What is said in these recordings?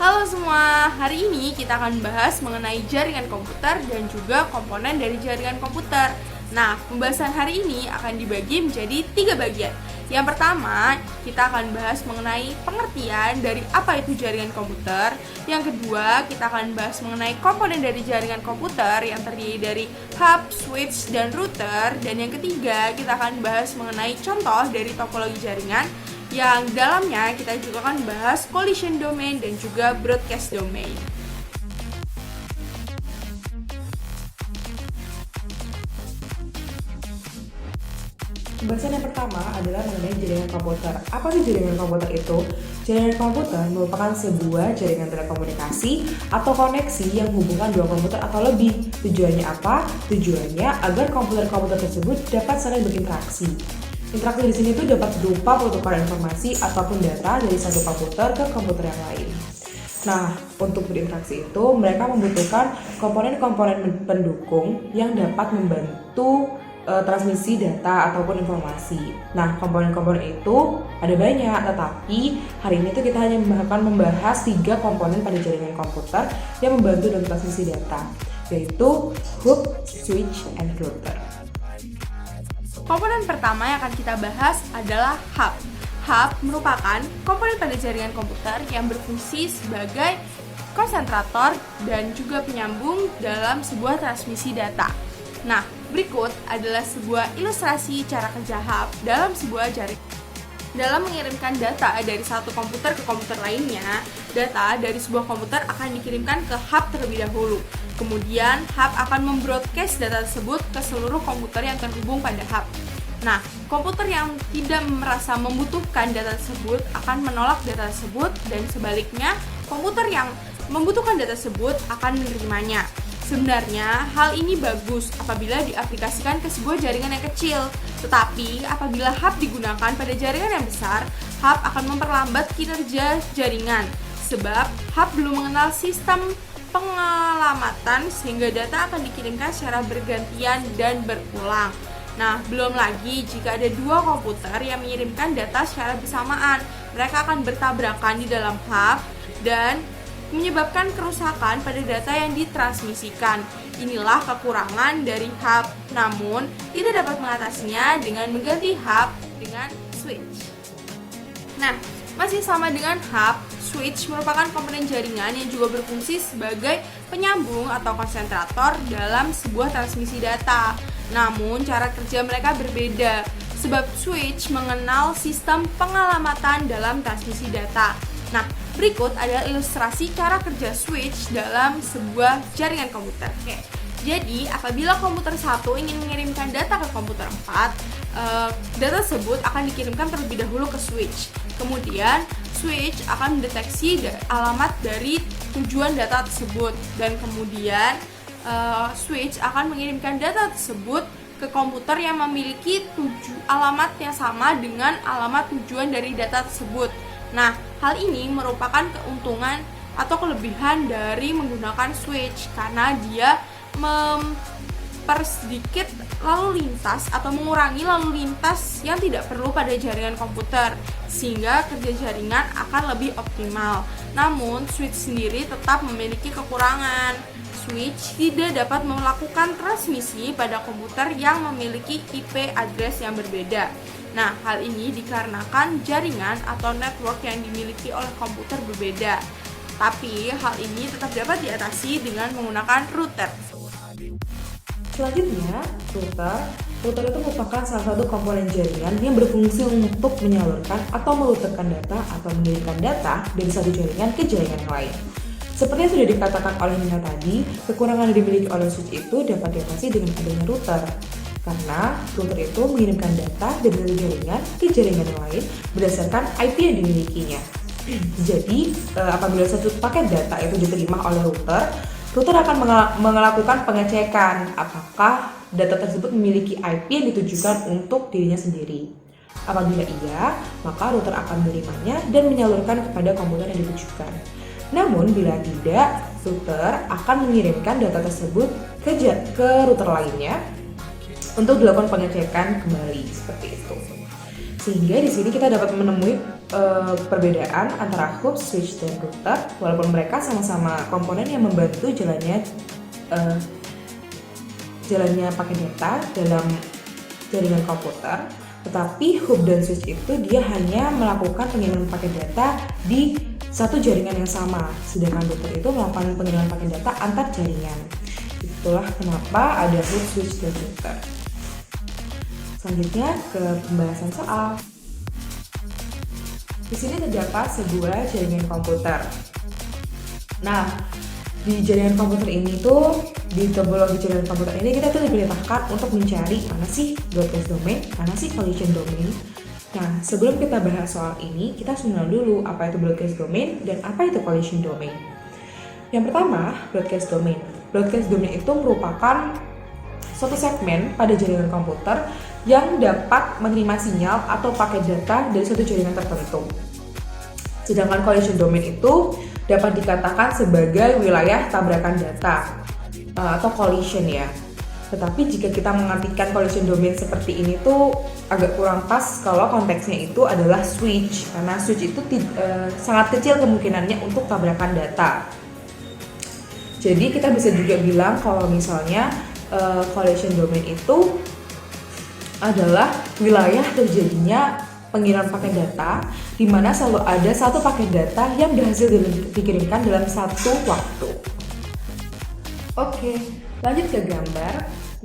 Halo semua, hari ini kita akan bahas mengenai jaringan komputer dan juga komponen dari jaringan komputer. Nah, pembahasan hari ini akan dibagi menjadi 3 bagian. Yang pertama, kita akan bahas mengenai pengertian dari apa itu jaringan komputer. Yang kedua, kita akan bahas mengenai komponen dari jaringan komputer yang terdiri dari hub, switch, dan router. Dan yang ketiga, kita akan bahas mengenai contoh dari topologi jaringan yang dalamnya kita juga akan bahas collision domain dan juga broadcast domain. Pembahasan yang pertama adalah mengenai jaringan komputer. Apa sih jaringan komputer itu? Jaringan komputer merupakan sebuah jaringan telekomunikasi atau koneksi yang menghubungkan dua komputer atau lebih. Tujuannya apa? Tujuannya agar komputer-komputer tersebut dapat saling berinteraksi. Interaksi di sini tuh dapat berupa pertukaran informasi ataupun data dari satu komputer ke komputer yang lain. Nah, untuk berinteraksi itu mereka membutuhkan komponen-komponen pendukung yang dapat membantu transmisi data ataupun informasi. Nah, komponen-komponen itu ada banyak, tetapi hari ini tuh kita hanya akan membahas 3 komponen pada jaringan komputer yang membantu dalam transmisi data, yaitu hub, switch, and router. Komponen pertama yang akan kita bahas adalah hub. Hub merupakan komponen pada jaringan komputer yang berfungsi sebagai konsentrator dan juga penyambung dalam sebuah transmisi data. Nah, berikut adalah sebuah ilustrasi cara kerja hub dalam sebuah jaringan. Dalam mengirimkan data dari satu komputer ke komputer lainnya, data dari sebuah komputer akan dikirimkan ke hub terlebih dahulu. Kemudian, hub akan membroadcast data tersebut ke seluruh komputer yang terhubung pada hub. Nah, komputer yang tidak merasa membutuhkan data tersebut akan menolak data tersebut, dan sebaliknya, komputer yang membutuhkan data tersebut akan menerimanya. Sebenarnya, hal ini bagus apabila diaplikasikan ke sebuah jaringan yang kecil. Tetapi, apabila hub digunakan pada jaringan yang besar, hub akan memperlambat kinerja jaringan. Sebab, hub belum mengenal sistem pengelamatan sehingga data akan dikirimkan secara bergantian dan berulang. Nah, belum lagi jika ada 2 komputer yang mengirimkan data secara bersamaan, mereka akan bertabrakan di dalam hub dan menyebabkan kerusakan pada data yang ditransmisikan. Inilah kekurangan dari hub, namun tidak dapat mengatasinya dengan mengganti hub dengan switch. Nah, masih sama dengan hub, switch merupakan komponen jaringan yang juga berfungsi sebagai penyambung atau konsentrator dalam sebuah transmisi data. Namun, cara kerja mereka berbeda, sebab switch mengenal sistem pengelamatan dalam transmisi data. Nah, berikut adalah ilustrasi cara kerja switch dalam sebuah jaringan komputer. Jadi, apabila komputer 1 ingin mengirimkan data ke komputer 4, data tersebut akan dikirimkan terlebih dahulu ke switch. Kemudian, switch akan mendeteksi alamat dari tujuan data tersebut, dan kemudian switch akan mengirimkan data tersebut ke komputer yang memiliki alamat yang sama dengan alamat tujuan dari data tersebut. Nah, hal ini merupakan keuntungan atau kelebihan dari menggunakan switch karena dia mempersedikit lalu lintas atau mengurangi lalu lintas yang tidak perlu pada jaringan komputer sehingga kerja jaringan akan lebih optimal. Namun, switch sendiri tetap memiliki kekurangan. Switch tidak dapat melakukan transmisi pada komputer yang memiliki IP address yang berbeda. Nah, hal ini dikarenakan jaringan atau network yang dimiliki oleh komputer berbeda. Tapi, hal ini tetap dapat diatasi dengan menggunakan router. Selanjutnya, router. Router itu merupakan salah satu komponen jaringan yang berfungsi untuk menyalurkan atau meruterkan data atau mengirimkan data dari satu jaringan ke jaringan yang lain. Seperti yang sudah dikatakan oleh Nina tadi, kekurangan yang dimiliki oleh switch itu dapat diatasi dengan adanya router. Karena router itu mengirimkan data dari satu jaringan ke jaringan yang lain berdasarkan IP yang dimilikinya. Jadi, apabila satu paket data itu diterima oleh router akan melakukan pengecekan apakah data tersebut memiliki IP yang ditujukan untuk dirinya sendiri. Apabila iya, maka router akan menerimanya dan menyalurkan kepada komputer yang ditujukan. Namun, bila tidak, router akan mengirimkan data tersebut ke router lainnya untuk dilakukan pengecekan kembali seperti itu. Sehingga di sini kita dapat menemui perbedaan antara hub, switch, dan router, walaupun mereka sama-sama komponen yang membantu jalannya pakai data dalam jaringan komputer, tetapi hub dan switch itu dia hanya melakukan pengiriman paket data di satu jaringan yang sama, sedangkan router itu melakukan pengiriman paket data antar jaringan. Itulah kenapa ada hub, switch, dan router. Selanjutnya ke pembahasan soal. Di sini terdapat sebuah jaringan komputer. Nah, di jaringan komputer ini tuh, di topologi jaringan komputer ini kita tuh diperintahkan untuk mencari mana sih broadcast domain, mana sih collision domain. Nah, sebelum kita bahas soal ini, kita harus mengenal dulu apa itu broadcast domain dan apa itu collision domain. Yang pertama, broadcast domain. Broadcast domain itu merupakan suatu segmen pada jaringan komputer yang dapat menerima sinyal atau paket data dari suatu jaringan tertentu. Sedangkan collision domain itu dapat dikatakan sebagai wilayah tabrakan data atau collision ya. Tetapi jika kita mengartikan collision domain seperti ini tuh agak kurang pas kalau konteksnya itu adalah switch, karena switch itu sangat kecil kemungkinannya untuk tabrakan data. Jadi kita bisa juga bilang kalau misalnya collision domain itu adalah wilayah terjadinya pengiriman paket data di mana selalu ada satu paket data yang berhasil dikirimkan dalam satu waktu. Oke, lanjut ke gambar.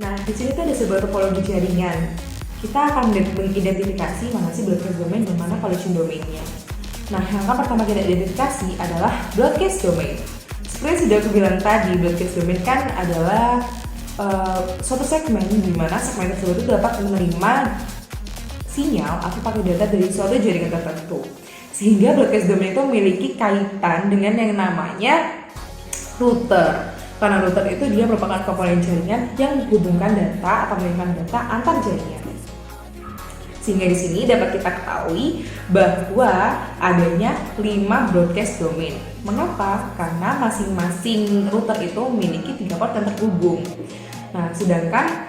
Nah, di sini tuh ada sebuah topologi jaringan. Kita akan mengidentifikasi mana sih broadcast domain dan mana collision domainnya. Nah, yang pertama kita identifikasi adalah broadcast domain. Seperti sudah aku bilang tadi, broadcast domain kan adalah suatu segmen di mana segmen tersebut itu dapat menerima sinyal atau paket data dari suatu jaringan tertentu. Sehingga broadcast domain itu memiliki kaitan dengan yang namanya router. Karena router itu dia merupakan komponen jaringan yang menghubungkan data atau mengirimkan data antar jaringan. Sehingga di sini dapat kita ketahui bahwa adanya 5 broadcast domain. Mengapa? Karena masing-masing router itu memiliki 3 port yang terhubung. Nah, sedangkan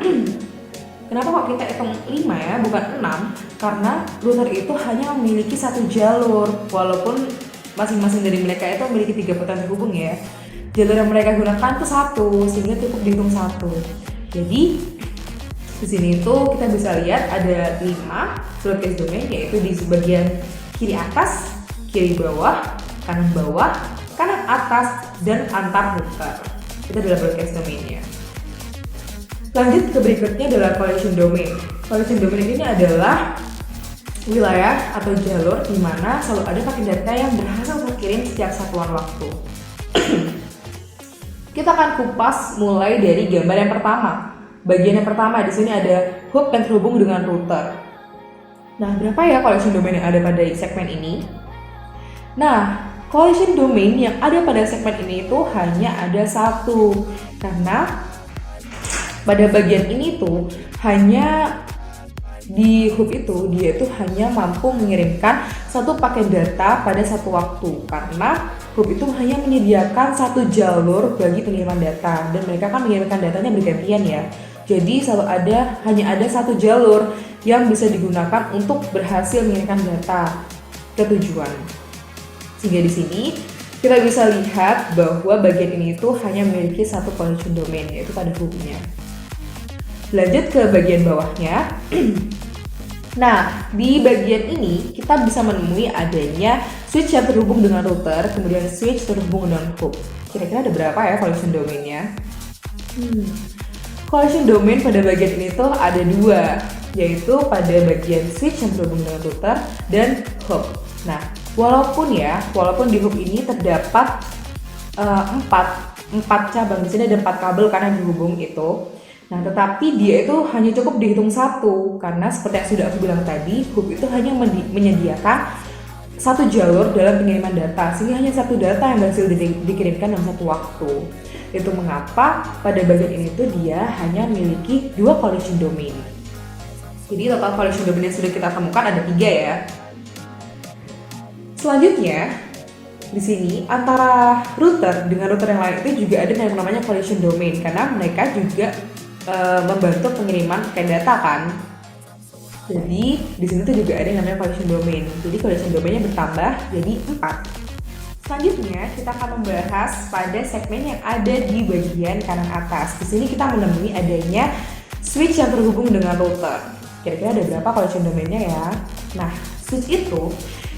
kenapa kok kita hitung 5 ya, bukan 6? Karena router itu hanya memiliki satu jalur, walaupun masing-masing dari mereka itu memiliki 3 port yang terhubung ya. Jalur yang mereka gunakan itu satu, sehingga cukup dihitung satu. Jadi di sini itu kita bisa lihat ada 5 broadcast domain, yaitu di bagian kiri atas, kiri bawah, kanan atas, dan antar router. Itu adalah broadcast domainnya. Lanjut ke berikutnya adalah collision domain. Collision domain ini adalah wilayah atau jalur di mana selalu ada paket data yang berhasil terkirim setiap satuan waktu. Kita akan kupas mulai dari gambar yang pertama. Bagian yang pertama di sini ada hub yang terhubung dengan router. Nah, berapa ya collision domain yang ada pada segmen ini? Nah, collision domain yang ada pada segmen ini itu hanya ada satu, karena pada bagian ini tuh hanya di hub itu dia itu hanya mampu mengirimkan satu paket data pada satu waktu, karena hub itu hanya menyediakan satu jalur bagi pengiriman data dan mereka kan mengirimkan datanya bergantian ya. Jadi hanya ada satu jalur yang bisa digunakan untuk berhasil mengirimkan data ke tujuan. Sehingga di sini kita bisa lihat bahwa bagian ini itu hanya memiliki satu collision domain, yaitu pada hubnya. Lanjut ke bagian bawahnya. Nah, di bagian ini kita bisa menemui adanya switch yang terhubung dengan router, kemudian switch terhubung dengan hub. Kira-kira ada berapa ya collision domainnya? Collision domain pada bagian ini tuh ada 2, yaitu pada bagian switch yang terhubung dengan router dan hub. Nah, walaupun di hub ini terdapat 4 cabang, di sini ada 4 kabel karena dihubung itu. Nah, tetapi dia itu hanya cukup dihitung satu, karena seperti yang sudah aku bilang tadi, hub itu hanya menyediakan satu jalur dalam pengiriman data, sehingga hanya satu data yang berhasil dikirimkan dalam satu waktu. Itu mengapa pada bagian ini tuh dia hanya memiliki 2 collision domain. Jadi total collision domain yang sudah kita temukan ada 3 ya. Selanjutnya, di sini antara router dengan router yang lain itu juga ada yang namanya collision domain, karena mereka juga membantu pengiriman paket data kan. Jadi di sini tuh juga ada yang namanya collision domain. Jadi collision domainnya bertambah jadi 4. Selanjutnya kita akan membahas pada segmen yang ada di bagian kanan atas. Di sini kita menemui adanya switch yang terhubung dengan router. Kira-kira ada berapa collision domainnya ya? Nah, switch itu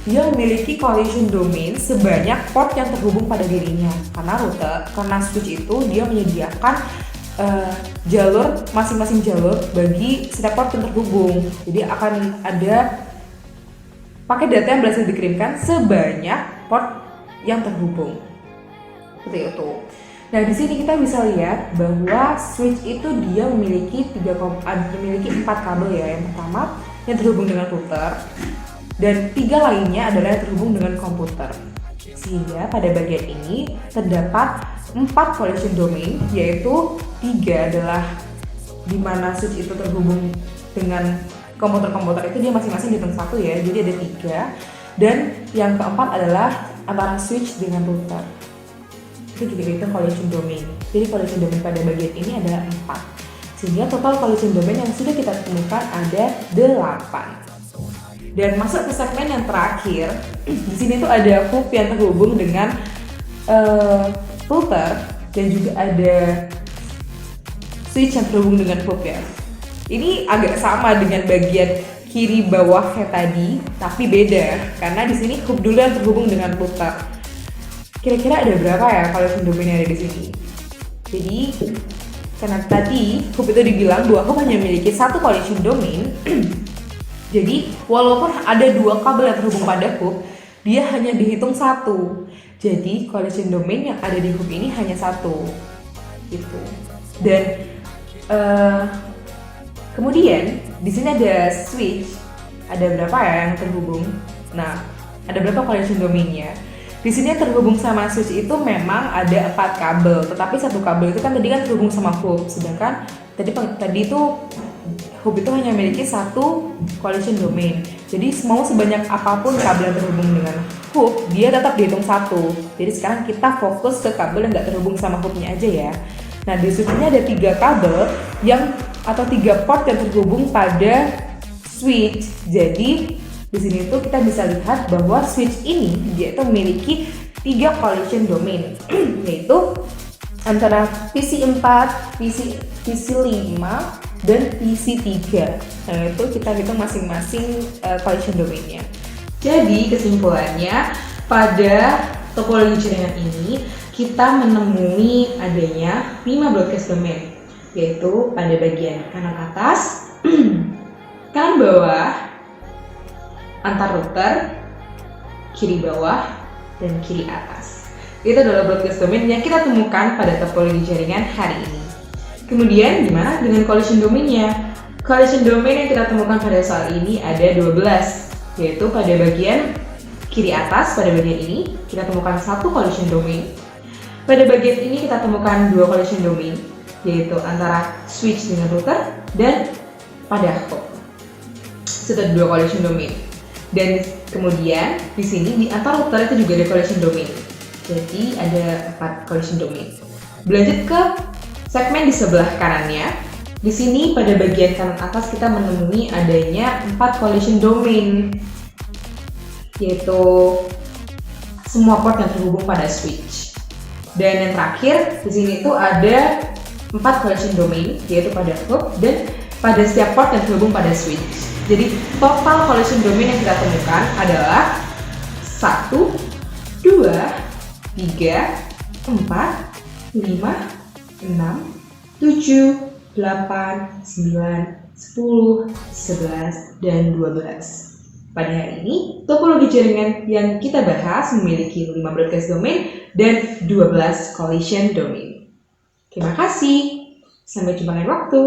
dia memiliki collision domain sebanyak port yang terhubung pada dirinya. Karena switch itu dia menyediakan jalur, masing-masing jalur bagi setiap port yang terhubung. Jadi akan ada paket data yang berhasil dikirimkan sebanyak port yang terhubung. Seperti itu. Nah, di sini kita bisa lihat bahwa switch itu dia memiliki 4 kabel ya. Yang pertama yang terhubung dengan router dan 3 lainnya adalah yang terhubung dengan komputer. Sehingga pada bagian ini terdapat 4 collision domain, yaitu 3 adalah di mana switch itu terhubung dengan komputer-komputer itu dia masing-masing dihitung 1 ya. Jadi ada 3. Dan yang keempat adalah antara switch dengan router. Itu juga dihitung collision domain. Jadi collision domain pada bagian ini ada 4. Sehingga total collision domain yang sudah kita temukan ada 8. Dan masuk ke segmen yang terakhir, di sini tuh ada hub yang terhubung dengan router dan juga ada switch yang terhubung dengan hub ya. Ini agak sama dengan bagian kiri bawah kayak tadi, tapi beda karena di sini hub dulu yang terhubung dengan router. Kira-kira ada berapa ya collision domain yang ada di sini? Jadi karena tadi hub itu dibilang bahwa hub hanya memiliki 1 collision domain. Jadi walaupun ada 2 kabel yang terhubung pada hub, dia hanya dihitung 1. Jadi collision domain yang ada di hub ini hanya 1. Gitu. Dan kemudian di sini ada switch, ada berapa ya yang terhubung? Nah, ada berapa collision domainnya? Di sini yang terhubung sama switch itu memang ada 4 kabel, tetapi 1 kabel itu kan tadi kan terhubung sama hub, sedangkan tadi itu hub itu hanya memiliki 1 collision domain. Jadi mau sebanyak apapun kabel yang terhubung dengan hub, dia tetap dihitung 1. Jadi sekarang kita fokus ke kabel yang nggak terhubung sama hubnya aja ya. Nah, di switch ini ada 3 kabel atau 3 port yang terhubung pada switch. Jadi di sini tuh kita bisa lihat bahwa switch ini dia itu memiliki 3 collision domain, yaitu antara PC4, PC5, dan PC3. Nah, itu kita hitung masing-masing collision domainnya. Jadi kesimpulannya pada topologi jaringan ini kita menemui adanya 5 broadcast domain, yaitu pada bagian kanan atas, kanan bawah, antar router, kiri bawah, dan kiri atas. Itu adalah broadcast domain yang kita temukan pada topologi jaringan hari ini. Kemudian gimana dengan collision domainnya? Collision domain yang kita temukan pada soal ini ada 12, yaitu pada bagian kiri atas, pada bagian ini kita temukan 1 collision domain. Pada bagian ini kita temukan 2 collision domain, yaitu antara switch dengan router dan pada hub. Sudah 2 collision domain. Dan kemudian di sini di antar router itu juga ada collision domain. Jadi ada 4 collision domain. Berlanjut ke segmen di sebelah kanannya. Di sini pada bagian kanan atas kita menemui adanya 4 collision domain, yaitu semua port yang terhubung pada switch. Dan yang terakhir di sini tuh ada 4 collision domain, yaitu pada hub dan pada setiap port yang terhubung pada switch. Jadi total collision domain yang kita temukan adalah 1, 2, 3, 4, 5, 6, 7, 8, 9, 10, 11, dan 12. Pada hari ini, topologi jaringan yang kita bahas memiliki 5 broadcast domain dan 12 collision domain. Terima kasih. Sampai jumpa lain waktu.